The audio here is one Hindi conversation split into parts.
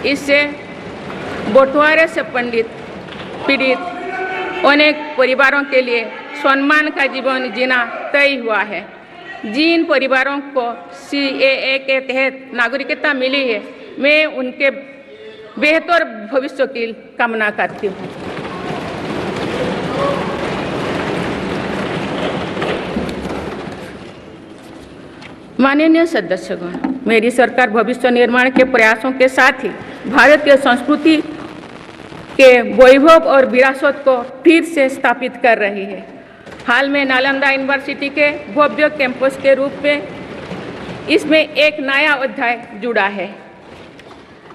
इससे बंटवारे से पीड़ित अनेक परिवारों के लिए सम्मान का जीवन जीना तय हुआ है। जिन परिवारों को CAA के तहत नागरिकता मिली है, मैं उनके बेहतर भविष्य की कामना करती हूँ। माननीय सदस्यगण, मेरी सरकार भविष्य निर्माण के प्रयासों के साथ ही भारतीय संस्कृति के वैभव और विरासत को फिर से स्थापित कर रही है। हाल में नालंदा यूनिवर्सिटी के भव्य कैंपस के रूप में इसमें एक नया अध्याय जुड़ा है।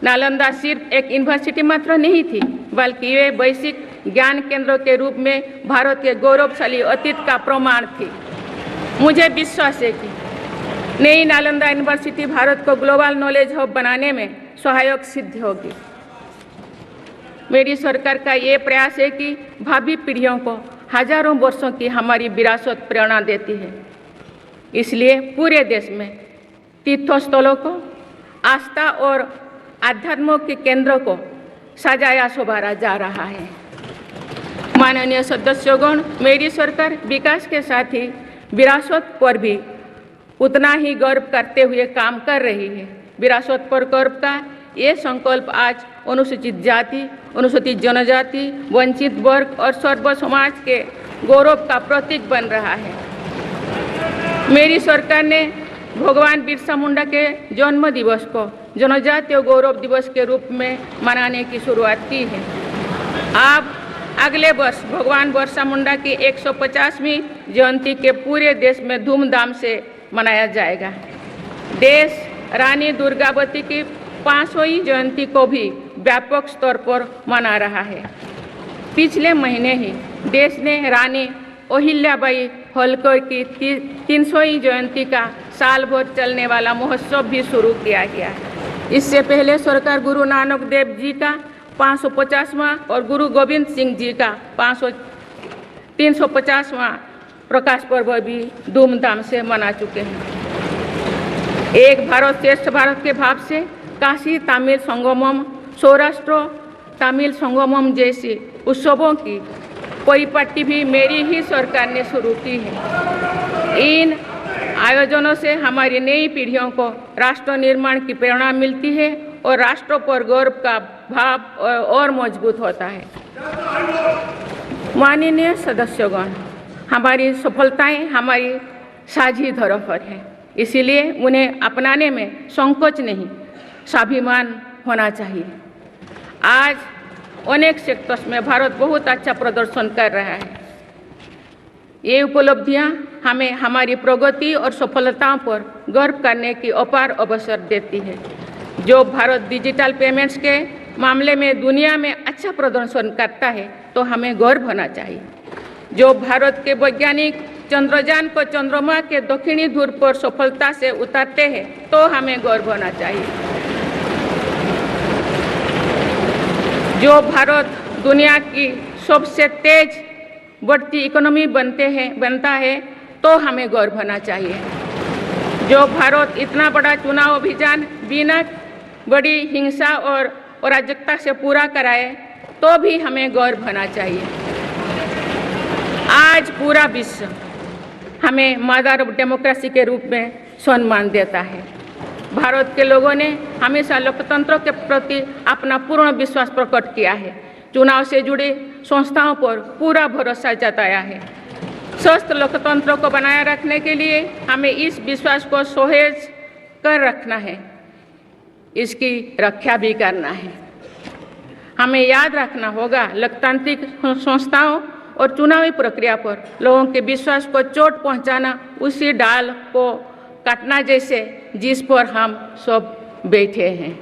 नालंदा सिर्फ एक यूनिवर्सिटी मात्र नहीं थी, बल्कि वे वैश्विक ज्ञान केंद्र के रूप में भारत के गौरवशाली अतीत का प्रमाण थी। मुझे विश्वास है कि नई नालंदा यूनिवर्सिटी भारत को ग्लोबल नॉलेज हब बनाने में सहायक सिद्ध होगी। मेरी सरकार का ये प्रयास है कि भावी पीढ़ियों को हजारों वर्षों की हमारी विरासत प्रेरणा देती है। इसलिए पूरे देश में तीर्थस्थलों को, आस्था और आध्यात्म के केंद्रों को सजाया संवारा जा रहा है। माननीय सदस्यगण, मेरी सरकार विकास के साथ ही विरासत पर भी उतना ही गर्व करते हुए काम कर रही है। विरासत पर गर्व का ये संकल्प आज अनुसूचित जाति, अनुसूचित जनजाति, वंचित वर्ग और सर्व समाज के गौरव का प्रतीक बन रहा है। मेरी सरकार ने भगवान बिरसा मुंडा के जन्म दिवस को जनजातीय गौरव दिवस के रूप में मनाने की शुरुआत की है। अब अगले वर्ष भगवान बिरसा मुंडा की 150वीं जयंती के पूरे देश में धूमधाम से मनाया जाएगा। देश रानी दुर्गावती की 500वीं जयंती को भी व्यापक स्तर पर मना रहा है। पिछले महीने ही देश ने रानी अहिल्याबाई होलकर की 300वीं जयंती का साल भर चलने वाला महोत्सव भी शुरू किया गया। इससे पहले सरकार गुरु नानक देव जी का 550वां और गुरु गोविंद सिंह जी का 350वां प्रकाश पर्व भी धूमधाम से मना चुके हैं। एक भारत श्रेष्ठ भारत के भाव से काशी तमिल संगमम, सौराष्ट्र तमिल संगमम जैसी उत्सवों की परिपाटी भी मेरी ही सरकार ने शुरू की है। इन आयोजनों से हमारी नई पीढ़ियों को राष्ट्र निर्माण की प्रेरणा मिलती है और राष्ट्र पर गौरव का भाव और मजबूत होता है। माननीय सदस्यगण, हमारी सफलताएं हमारी साझी धरोहर है, इसीलिए उन्हें अपनाने में संकोच नहीं, स्वाभिमान होना चाहिए। आज अनेक सेक्टर्स में भारत बहुत अच्छा प्रदर्शन कर रहा है। ये उपलब्धियां हमें हमारी प्रगति और सफलताओं पर गर्व करने की अपार अवसर देती है। जो भारत डिजिटल पेमेंट्स के मामले में दुनिया में अच्छा प्रदर्शन करता है, तो हमें गर्व होना चाहिए। जो भारत के वैज्ञानिक चंद्रयान को चंद्रमा के दक्षिणी ध्रुव पर सफलता से उतारते हैं, तो हमें गर्व होना चाहिए। जो भारत दुनिया की सबसे तेज बढ़ती इकोनॉमी बनता है, तो हमें गर्व होना चाहिए। जो भारत इतना बड़ा चुनाव अभियान बिना बड़ी हिंसा और अराजकता से पूरा कराए, तो भी हमें गर्व होना चाहिए। आज पूरा विश्व हमें मदर ऑफ डेमोक्रेसी के रूप में सम्मान देता है। भारत के लोगों ने हमेशा लोकतंत्र के प्रति अपना पूर्ण विश्वास प्रकट किया है। चुनाव से जुड़ी संस्थाओं पर पूरा भरोसा जताया है। स्वस्थ लोकतंत्र को बनाए रखने के लिए हमें इस विश्वास को सहेज कर रखना है, इसकी रक्षा भी करना है। हमें याद रखना होगा, लोकतांत्रिक संस्थाओं और चुनावी प्रक्रिया पर लोगों के विश्वास को चोट पहुंचाना उसी डाल को काटना जैसे जिस पर हम सब बैठे हैं।